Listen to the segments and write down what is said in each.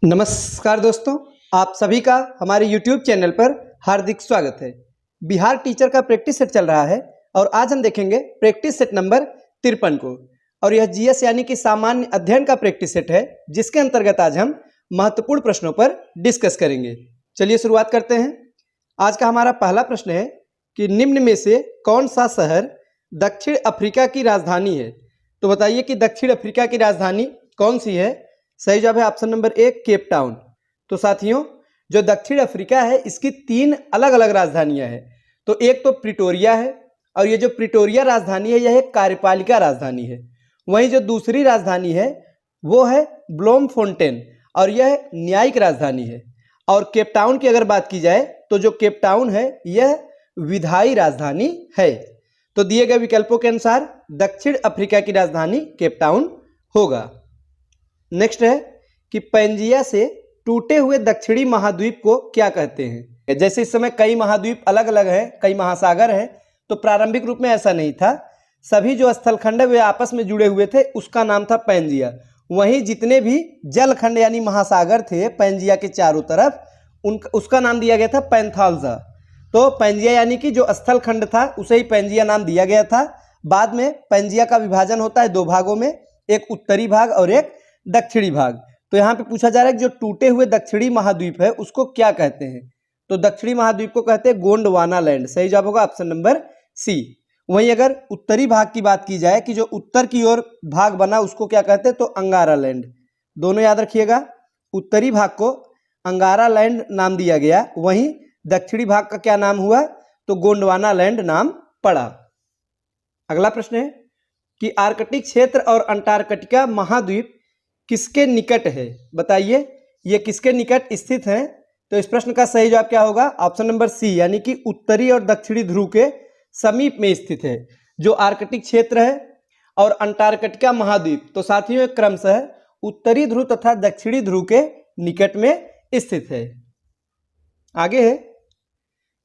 नमस्कार दोस्तों, आप सभी का हमारे YouTube चैनल पर हार्दिक स्वागत है। बिहार टीचर का प्रैक्टिस सेट चल रहा है और आज हम देखेंगे प्रैक्टिस सेट नंबर 53 को। और यह जीएस यानी कि सामान्य अध्ययन का प्रैक्टिस सेट है, जिसके अंतर्गत आज हम महत्वपूर्ण प्रश्नों पर डिस्कस करेंगे। चलिए शुरुआत करते हैं। आज का हमारा पहला प्रश्न है कि निम्न में से कौन सा शहर दक्षिण अफ्रीका की राजधानी है। तो बताइए कि दक्षिण अफ्रीका की राजधानी कौन सी है। सही जवाब है option number A, Cape Town. तो साथियों, जो दक्षिण अफ्रीका है इसकी 3 अलग अलग राजधानियां हैं। तो एक तो प्रिटोरिया है, और ये जो प्रिटोरिया राजधानी है यह एक कार्यपालिका राजधानी है। वहीं जो दूसरी राजधानी है वो है ब्लोमफोंटेन, और यह न्यायिक राजधानी है। और केप टाउन की अगर बात की जाए तो जो केप टाउन है यह विधायी राजधानी है। तो दिए गए विकल्पों के अनुसार दक्षिण अफ्रीका की राजधानी केप टाउन होगा। नेक्स्ट है कि पैंजिया से टूटे हुए दक्षिणी महाद्वीप को क्या कहते हैं। जैसे इस समय कई महाद्वीप अलग अलग हैं, कई महासागर हैं, तो प्रारंभिक रूप में ऐसा नहीं था। सभी जो स्थलखंड वे आपस में जुड़े हुए थे, उसका नाम था पैंजिया। वहीं जितने भी जलखंड यानी महासागर थे पैंजिया के चारों तरफ, उसका नाम दिया गया था पैंथाल्जा। तो पैंजिया यानी कि जो स्थलखंड था उसे ही पैंजिया नाम दिया गया था। बाद में पैंजिया का विभाजन होता है 2 भागों में, एक उत्तरी भाग और एक दक्षिणी भाग। तो यहाँ पे पूछा जा रहा है कि जो टूटे हुए दक्षिणी महाद्वीप है उसको क्या कहते हैं। तो दक्षिणी महाद्वीप को कहते हैं गोंडवाना लैंड। सही जवाब होगा ऑप्शन नंबर सी। वहीं अगर उत्तरी भाग की बात की जाए कि जो उत्तर की ओर भाग बना उसको क्या कहते हैं, तो अंगारा लैंड। दोनों याद रखिएगा, उत्तरी भाग को अंगारा लैंड नाम दिया गया, वहीं दक्षिणी भाग का क्या नाम हुआ, तो गोंडवाना लैंड नाम पड़ा। अगला प्रश्न है कि आर्कटिक क्षेत्र और अंटार्कटिका महाद्वीप किसके निकट है। बताइए ये किसके निकट स्थित हैं। तो इस प्रश्न का सही जवाब क्या होगा, ऑप्शन नंबर सी, यानी कि उत्तरी और दक्षिणी ध्रुव के समीप में स्थित है जो आर्कटिक क्षेत्र है और अंटार्कटिका महाद्वीप। तो साथियों क्रमशः उत्तरी ध्रुव तथा दक्षिणी ध्रुव के निकट में स्थित है। आगे है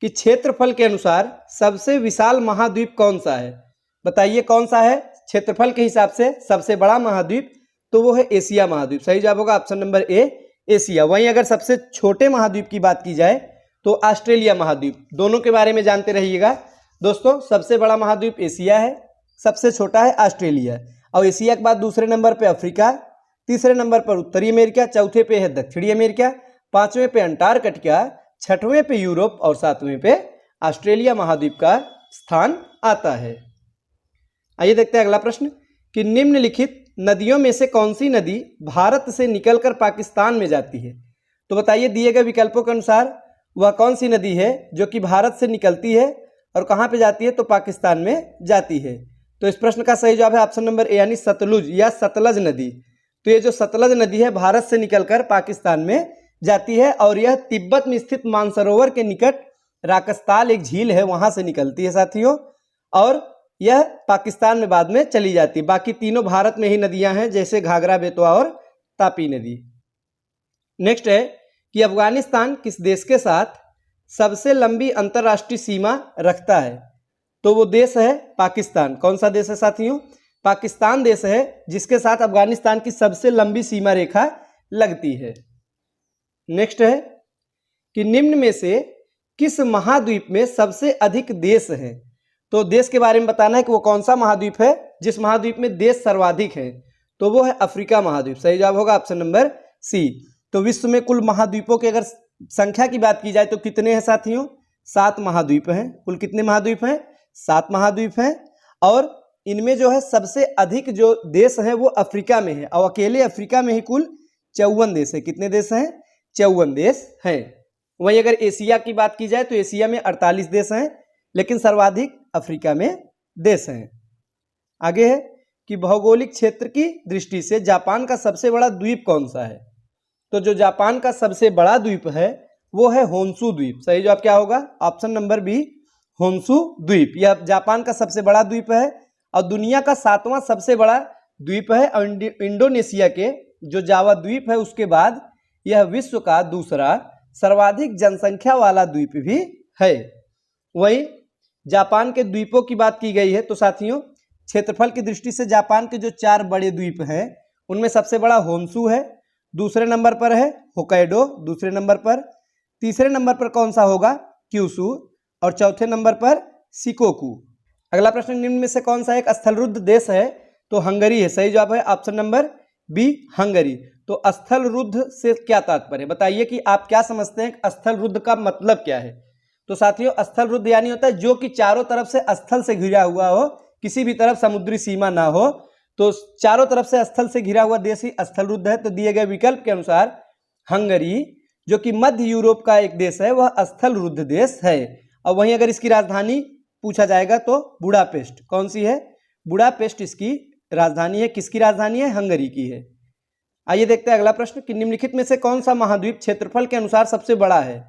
कि क्षेत्रफल के अनुसार सबसे विशाल महाद्वीप कौन सा है। बताइए कौन सा है क्षेत्रफल के हिसाब से सबसे बड़ा महाद्वीप, तो वो है एशिया महाद्वीप। सही जवाब होगा ऑप्शन नंबर ए, एशिया। वहीं अगर सबसे छोटे महाद्वीप की बात की जाए तो ऑस्ट्रेलिया महाद्वीप। दोनों के बारे में जानते रहिएगा दोस्तों। सबसे बड़ा महाद्वीप एशिया है, सबसे छोटा है ऑस्ट्रेलिया। और एशिया के बाद दूसरे नंबर पे अफ्रीका, तीसरे नंबर पर उत्तरी अमेरिका, चौथे पे है दक्षिणी अमेरिका, 5वें पे अंटार्कटिका, 6वें पे यूरोप और 7वें पे ऑस्ट्रेलिया महाद्वीप का स्थान आता है। आइए देखते हैं अगला प्रश्न कि निम्नलिखित नदियों में से कौन सी नदी भारत से निकलकर पाकिस्तान में जाती है। तो बताइए दिए गए विकल्पों के अनुसार वह कौन सी नदी है जो कि भारत से निकलती है और कहाँ पे जाती है, तो पाकिस्तान में जाती है। तो इस प्रश्न का सही जवाब है ऑप्शन नंबर ए, यानी सतलुज या सतलज नदी। तो ये जो सतलज नदी है भारत से निकलकर पाकिस्तान में जाती है और यह तिब्बत में स्थित मानसरोवर के निकट राकस्ताल एक झील है, वहां से निकलती है साथियों, और यह पाकिस्तान में बाद में चली जाती है। बाकी तीनों भारत में ही नदियां हैं, जैसे घाघरा, बेतवा और तापी नदी। नेक्स्ट है कि अफगानिस्तान किस देश के साथ सबसे लंबी अंतर्राष्ट्रीय सीमा रखता है। तो वो देश है पाकिस्तान। कौन सा देश है साथियों, पाकिस्तान देश है जिसके साथ अफगानिस्तान की सबसे लंबी सीमा रेखा लगती है। नेक्स्ट है कि निम्न में से किस महाद्वीप में सबसे अधिक देश हैं। तो देश के बारे में बताना है कि वो कौन सा महाद्वीप है जिस महाद्वीप में देश सर्वाधिक है, तो वो है अफ्रीका महाद्वीप। सही जवाब होगा ऑप्शन नंबर सी। तो विश्व में कुल महाद्वीपों की अगर संख्या की बात की जाए तो कितने हैं साथियों, 7 महाद्वीप हैं। कुल कितने महाद्वीप हैं, 7 महाद्वीप हैं। और इनमें जो है सबसे अधिक जो देश हैं वो अफ्रीका में है, और अकेले अफ्रीका में ही कुल 54 देश है। कितने देश हैं, 54 देश हैं। वहीं अगर एशिया की बात की जाए तो एशिया में 48 देश हैं, लेकिन सर्वाधिक अफ्रीका में देश हैं। आगे है कि भौगोलिक क्षेत्र की दृष्टि से जापान का सबसे बड़ा द्वीप कौन सा है। तो जो जापान का सबसे बड़ा द्वीप है वो है होन्शु द्वीप। सही जवाब क्या होगा, ऑप्शन नंबर बी, होन्शु द्वीप। यह जापान का सबसे बड़ा द्वीप है और दुनिया का 7वां सबसे बड़ा द्वीप है। और इंडोनेशिया के जो जावा द्वीप है उसके बाद यह विश्व का दूसरा सर्वाधिक जनसंख्या वाला द्वीप भी है। वहीं जापान के द्वीपों की बात की गई है तो साथियों क्षेत्रफल की दृष्टि से जापान के जो 4 बड़े द्वीप हैं उनमें सबसे बड़ा होन्शु है, दूसरे नंबर पर है होकाइडो दूसरे नंबर पर, तीसरे नंबर पर कौन सा होगा, क्यूशू, और चौथे नंबर पर शिकोकू। अगला प्रश्न, निम्न में से कौन सा एक स्थलरुद्ध देश है, तो हंगरी है। सही जवाब है ऑप्शन नंबर बी हंगरी। तो स्थलरुद्ध से क्या तात्पर्य, बताइए कि आप क्या समझते हैं स्थलरुद्ध का मतलब क्या है। तो साथियों स्थलरुद्ध यानी होता है जो कि चारों तरफ से स्थल से घिरा हुआ हो, किसी भी तरफ समुद्री सीमा ना हो, तो चारों तरफ से स्थल से घिरा हुआ देश ही स्थलरुद्ध है। तो दिए गए विकल्प के अनुसार हंगरी जो कि मध्य यूरोप का एक देश है वह स्थलरुद्ध देश है। और वहीं अगर इसकी राजधानी पूछा जाएगा तो बुडापेस्ट, कौन सी है, बुडापेस्ट इसकी राजधानी है। किसकी राजधानी है, हंगरी की है। आइए देखते हैं अगला प्रश्न कि निम्नलिखित में से कौन सा महाद्वीप क्षेत्रफल के अनुसार सबसे बड़ा है।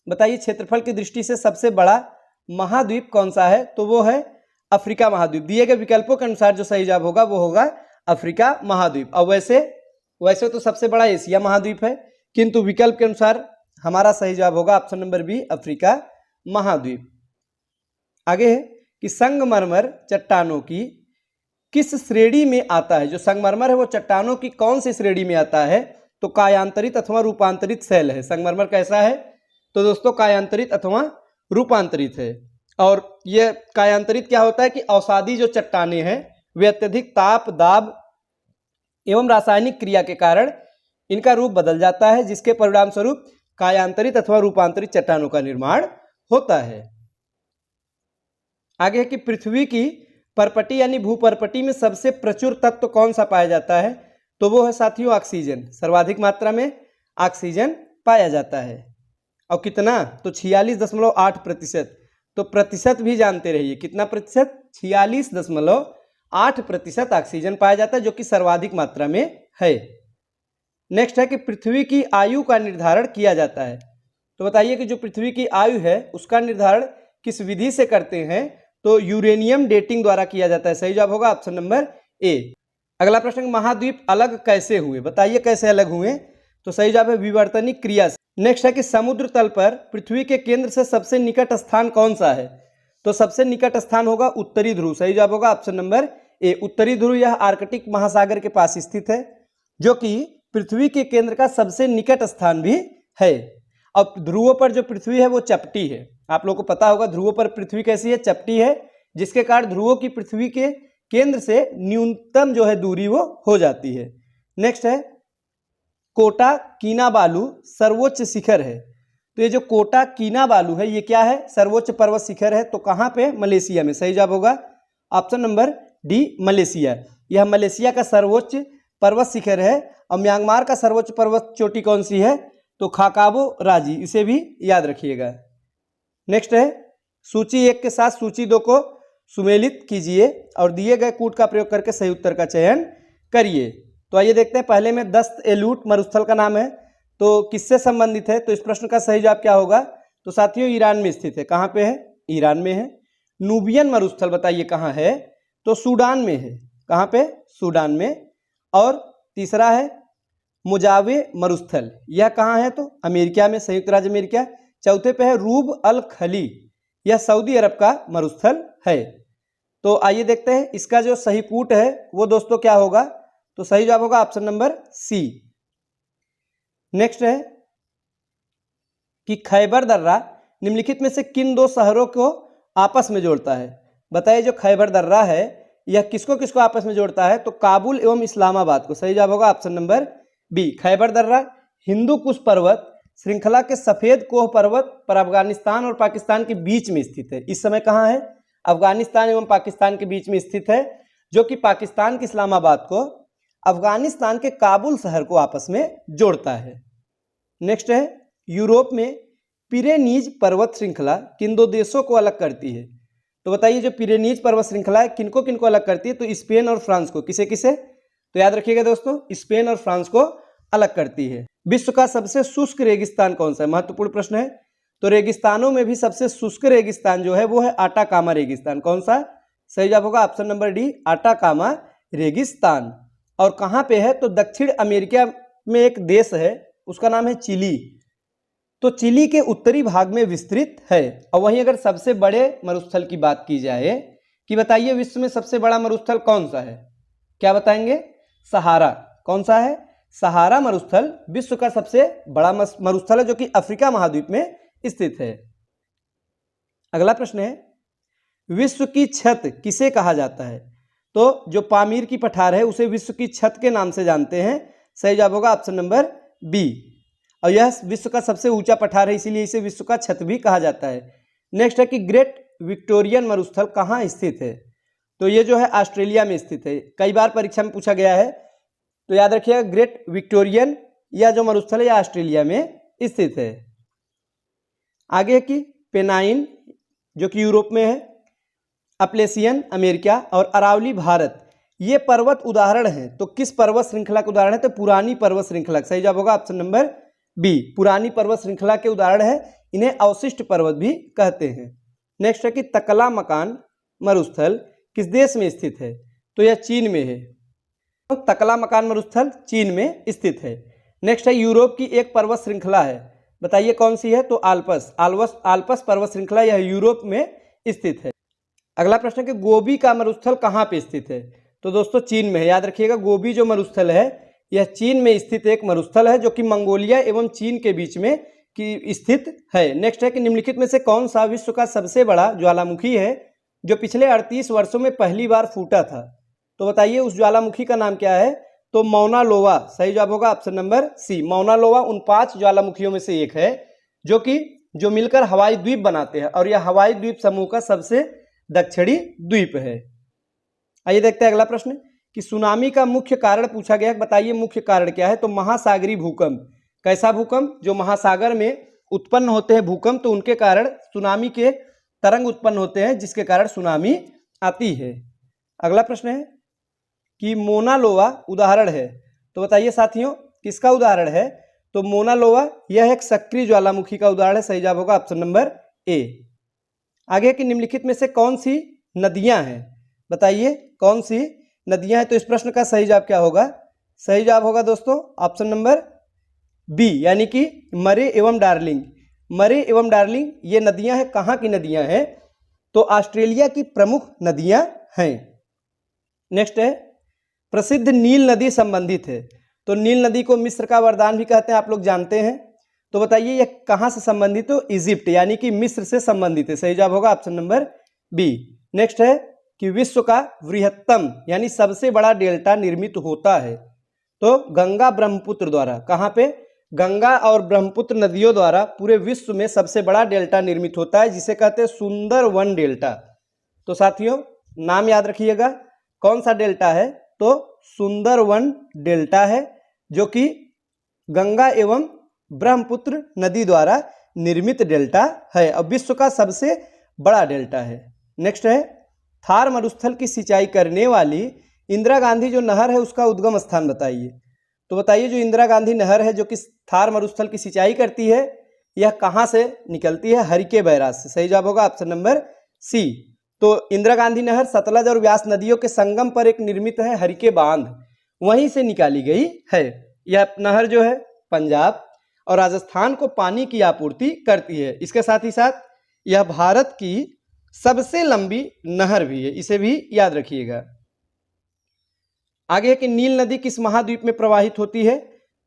बताइए क्षेत्रफल की दृष्टि से सबसे बड़ा महाद्वीप कौन सा है, तो वो है अफ्रीका महाद्वीप। दिए गए विकल्पों के अनुसार जो सही जवाब होगा वो होगा अफ्रीका महाद्वीप। और वैसे तो सबसे बड़ा एशिया महाद्वीप है, किंतु विकल्प के अनुसार हमारा सही जवाब होगा ऑप्शन नंबर बी अफ्रीका महाद्वीप। आगे है कि संगमरमर चट्टानों की किस श्रेणी में आता है। जो संगमरमर है वो चट्टानों की कौन सी श्रेणी में आता है, तो कायांतरित अथवा रूपांतरित शैल है। संगमरमर कैसा है, तो दोस्तों कायांतरित अथवा रूपांतरित है। और यह कायांतरित क्या होता है कि अवसादी जो चट्टानें हैं वे अत्यधिक ताप, दाब एवं रासायनिक क्रिया के कारण इनका रूप बदल जाता है, जिसके परिणाम स्वरूप कायांतरित अथवा रूपांतरित चट्टानों का निर्माण होता है। आगे है कि पृथ्वी की परपटी यानी भूपरपटी में सबसे प्रचुर तत्व कौन सा पाया जाता है, तो वो है साथियों ऑक्सीजन। सर्वाधिक मात्रा में ऑक्सीजन पाया जाता है। और कितना, तो 46.8%। तो प्रतिशत भी जानते रहिए, कितना प्रतिशत, 46.8% ऑक्सीजन पाया जाता है, जो कि सर्वाधिक मात्रा में है। नेक्स्ट है कि पृथ्वी की आयु का निर्धारण किया जाता है। तो बताइए कि जो पृथ्वी की आयु है उसका निर्धारण किस विधि से करते हैं, तो यूरेनियम डेटिंग द्वारा किया जाता है। सही जवाब होगा ऑप्शन नंबर ए। अगला प्रश्न, महाद्वीप अलग कैसे हुए, बताइए कैसे अलग हुए, तो सही जवाब है विवर्तनिक क्रिया से। नेक्स्ट है कि समुद्र तल पर पृथ्वी के केंद्र से सबसे निकट स्थान कौन सा है, तो सबसे निकट स्थान होगा उत्तरी ध्रुव। सही जवाब होगा ऑप्शन नंबर ए उत्तरी ध्रुव। यह आर्कटिक महासागर के पास स्थित है, जो कि पृथ्वी के केंद्र का सबसे निकट स्थान भी है। अब ध्रुवों पर जो पृथ्वी है वो चपटी है, आप लोगों को पता होगा ध्रुवों पर पृथ्वी कैसी है, चपटी है, जिसके कारण ध्रुवों की पृथ्वी के केंद्र से न्यूनतम जो है दूरी वो हो जाती है। नेक्स्ट है कोटा कीनाबालू सर्वोच्च शिखर है। तो ये जो कोटा कीनाबालू है ये क्या है, सर्वोच्च पर्वत शिखर है। तो कहाँ पे, मलेशिया में। सही जवाब होगा ऑप्शन नंबर डी मलेशिया। यह मलेशिया का सर्वोच्च पर्वत शिखर है। और म्यांमार का सर्वोच्च पर्वत चोटी कौन सी है, तो खाकाबो राजी, इसे भी याद रखिएगा। नेक्स्ट है सूची 1 के साथ सूची 2 को सुमेलित कीजिए और दिए गए कूट का प्रयोग करके सही उत्तर का चयन करिए। तो आइए देखते हैं, पहले में दस्त एलूट मरुस्थल का नाम है, तो किससे संबंधित है, तो इस प्रश्न का सही जवाब क्या होगा, तो साथियों ईरान में स्थित है। कहाँ पे है, ईरान में है। नूबियन मरुस्थल बताइए कहाँ है, तो सूडान में है। कहाँ पे, सूडान में। और तीसरा है मुजावे मरुस्थल, यह कहाँ है, तो अमेरिका में, संयुक्त राज्य अमेरिका। चौथे पे है रूब अल खली, यह सऊदी अरब का मरुस्थल है। तो आइए देखते हैं इसका जो सही कूट है वो दोस्तों क्या होगा, तो सही जवाब होगा ऑप्शन नंबर सी। नेक्स्ट है कि खैबर दर्रा निम्नलिखित में से किन 2 शहरों को आपस में जोड़ता है। बताइए जो खैबर दर्रा है यह किसको किसको आपस में जोड़ता है, तो काबुल एवं इस्लामाबाद को। सही जवाब होगा ऑप्शन नंबर बी। खैबर दर्रा हिंदू कुश पर्वत श्रृंखला के सफेद कोह पर्वत पर अफगानिस्तान और पाकिस्तान के बीच में स्थित है। इस समय कहाँ है, अफगानिस्तान एवं पाकिस्तान के बीच में स्थित है, जो कि पाकिस्तान के इस्लामाबाद को अफगानिस्तान के काबुल शहर को आपस में जोड़ता है। नेक्स्ट है यूरोप में पिरेनीज पर्वत श्रृंखला किन 2 देशों को अलग करती है। तो बताइए जो पिरेनीज पर्वत श्रृंखला है किनको किनको अलग करती है, तो स्पेन और फ्रांस को। किसे किसे, तो याद रखिएगा दोस्तों, स्पेन और फ्रांस को अलग करती है। विश्व का सबसे शुष्क रेगिस्तान कौन सा है, महत्वपूर्ण प्रश्न है। तो रेगिस्तानों में भी सबसे शुष्क रेगिस्तान जो है वो है आटाकामा रेगिस्तान। कौन सा, सही जवाब होगा ऑप्शन नंबर डी आटाकामा रेगिस्तान। और कहाँ पे है, तो दक्षिण अमेरिका में एक देश है उसका नाम है चिली। तो चिली के उत्तरी भाग में विस्तृत है। और वहीं अगर सबसे बड़े मरुस्थल की बात की जाए कि बताइए विश्व में सबसे बड़ा मरुस्थल कौन सा है, क्या बताएंगे, सहारा। कौन सा है, सहारा मरुस्थल विश्व का सबसे बड़ा मरुस्थल है जो कि अफ्रीका महाद्वीप में स्थित है। अगला प्रश्न है, विश्व की छत किसे कहा जाता है? तो जो पामीर की पठार है उसे विश्व की छत के नाम से जानते हैं। सही जवाब होगा ऑप्शन नंबर बी। और यह विश्व का सबसे ऊंचा पठार है, इसीलिए इसे विश्व का छत भी कहा जाता है। नेक्स्ट है कि ग्रेट विक्टोरियन मरुस्थल कहाँ स्थित है? तो ये जो है ऑस्ट्रेलिया में स्थित है। कई बार परीक्षा में पूछा गया है, तो याद रखिएगा ग्रेट विक्टोरियन या जो मरुस्थल है यह ऑस्ट्रेलिया में स्थित है। आगे है कि पेनाइन जो कि यूरोप में है, अपलेसियन अमेरिका और अरावली भारत, ये पर्वत उदाहरण हैं। तो किस पर्वत श्रृंखला के उदाहरण है? तो पुरानी पर्वत श्रृंखला। सही जवाब होगा ऑप्शन नंबर बी, पुरानी पर्वत श्रृंखला के उदाहरण है। इन्हें अवशिष्ट पर्वत भी कहते हैं। नेक्स्ट है कि तकला मकान मरुस्थल किस देश में स्थित है? तो यह चीन में है। तो तकला मकान मरुस्थल चीन में स्थित है। नेक्स्ट है यूरोप की एक पर्वत श्रृंखला है, बताइए कौन सी है? तो आल्पस पर्वत श्रृंखला, यह यूरोप में स्थित है। अगला प्रश्न है कि गोबी का मरुस्थल कहाँ पे स्थित है? तो दोस्तों चीन में है। याद रखिएगा गोबी जो मरुस्थल है यह चीन में स्थित एक मरुस्थल है जो कि मंगोलिया एवं चीन के बीच में की स्थित है। नेक्स्ट है कि निम्नलिखित में से कौन सा विश्व का सबसे बड़ा ज्वालामुखी है जो पिछले 38 वर्षों में पहली बार फूटा था? तो बताइए उस ज्वालामुखी का नाम क्या है? तो मौना लोवा। सही जवाब होगा ऑप्शन नंबर सी। मौना लोवा उन 5 ज्वालामुखियों में से एक है जो मिलकर हवाई द्वीप बनाते हैं और यह हवाई द्वीप समूह का सबसे दक्षिणी द्वीप है। आइए देखते हैं अगला प्रश्न कि सुनामी का मुख्य कारण पूछा गया है, बताइए मुख्य कारण क्या है? तो महासागरीय भूकंप। कैसा भूकंप? जो महासागर में उत्पन्न होते हैं भूकंप, तो उनके कारण सुनामी के तरंग उत्पन्न होते हैं जिसके कारण सुनामी आती है। अगला प्रश्न है कि मोना लोवा उदाहरण है, तो बताइए साथियों किसका उदाहरण है? तो मोना लोवा यह एक सक्रिय ज्वालामुखी का उदाहरण है। सही जवाब होगा ऑप्शन नंबर ए। आगे कि निम्नलिखित में से कौन सी नदियां हैं? बताइए कौन सी नदियां हैं? तो इस प्रश्न का सही जवाब क्या होगा? सही जवाब होगा दोस्तों ऑप्शन नंबर बी, यानी कि मरे एवं डार्लिंग। मरे एवं डार्लिंग ये नदियां हैं। कहाँ की नदियां हैं? तो ऑस्ट्रेलिया की प्रमुख नदियां हैं। नेक्स्ट है प्रसिद्ध नील नदी संबंधित है, तो नील नदी को मिस्र का वरदान भी कहते हैं, आप लोग जानते हैं। तो बताइए यह कहाँ से संबंधित? तो इजिप्ट यानी कि मिस्र से संबंधित है। सही जवाब होगा ऑप्शन नंबर बी। नेक्स्ट है कि विश्व का वृहत्तम यानी सबसे बड़ा डेल्टा निर्मित होता है तो गंगा ब्रह्मपुत्र द्वारा। कहाँ पे? गंगा और ब्रह्मपुत्र नदियों द्वारा पूरे विश्व में सबसे बड़ा डेल्टा निर्मित होता है जिसे कहते हैं सुंदरवन डेल्टा। तो साथियों नाम याद रखिएगा, कौन सा डेल्टा है? तो सुंदरवन डेल्टा है जो कि गंगा एवं ब्रह्मपुत्र नदी द्वारा निर्मित डेल्टा है और विश्व का सबसे बड़ा डेल्टा है। नेक्स्ट है थार मरुस्थल की सिंचाई करने वाली इंदिरा गांधी जो नहर है उसका उद्गम स्थान बताइए। तो बताइए जो इंदिरा गांधी नहर है जो कि थार मरुस्थल की सिंचाई करती है यह कहाँ से निकलती है? हरिके बैराज से। सही जवाब होगा ऑप्शन नंबर सी। तो इंदिरा गांधी नहर सतलज और व्यास नदियों के संगम पर एक निर्मित है हरिके बांध, वहीं से निकाली गई है। यह नहर जो है पंजाब और राजस्थान को पानी की आपूर्ति करती है। इसके साथ ही साथ यह भारत की सबसे लंबी नहर भी है, इसे भी याद रखिएगा। आगे है कि नील नदी किस महाद्वीप में प्रवाहित होती है?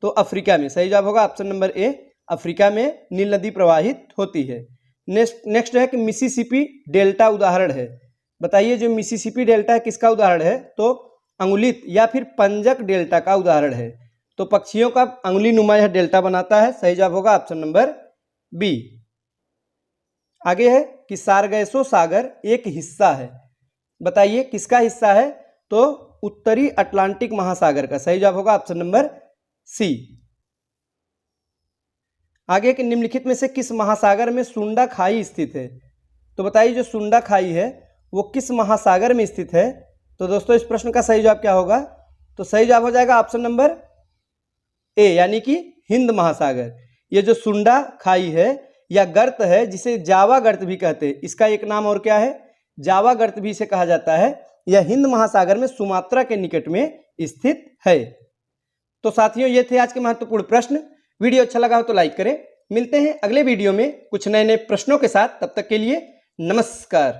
तो अफ्रीका में। सही जवाब होगा ऑप्शन नंबर ए, अफ्रीका में नील नदी प्रवाहित होती है। नेक्स्ट है कि मिसिसिपी डेल्टा उदाहरण है, बताइए जो मिसिसिपी डेल्टा है किसका उदाहरण है? तो अंगुलित या फिर पंजक डेल्टा का उदाहरण है। तो पक्षियों का अंगुली नुमा यह डेल्टा बनाता है। सही जवाब होगा ऑप्शन नंबर बी। आगे है कि सारगैसो सागर एक हिस्सा है, बताइए किसका हिस्सा है? तो उत्तरी अटलांटिक महासागर का। सही जवाब होगा ऑप्शन नंबर सी। आगे कि निम्नलिखित में से किस महासागर में सुंडा खाई स्थित है? तो बताइए जो सुंडा खाई है वो किस महासागर में स्थित है? तो दोस्तों इस प्रश्न का सही जवाब क्या होगा? तो सही जवाब हो जाएगा ऑप्शन नंबर ए, यानी कि हिंद महासागर। ये जो सुंडा खाई है या गर्त है जिसे जावा गर्त भी कहते हैं, इसका एक नाम और क्या है? जावा गर्त भी इसे कहा जाता है। यह हिंद महासागर में सुमात्रा के निकट में स्थित है। तो साथियों ये थे आज के महत्वपूर्ण प्रश्न। वीडियो अच्छा लगा हो तो लाइक करें। मिलते हैं अगले वीडियो में कुछ नए नए प्रश्नों के साथ, तब तक के लिए नमस्कार।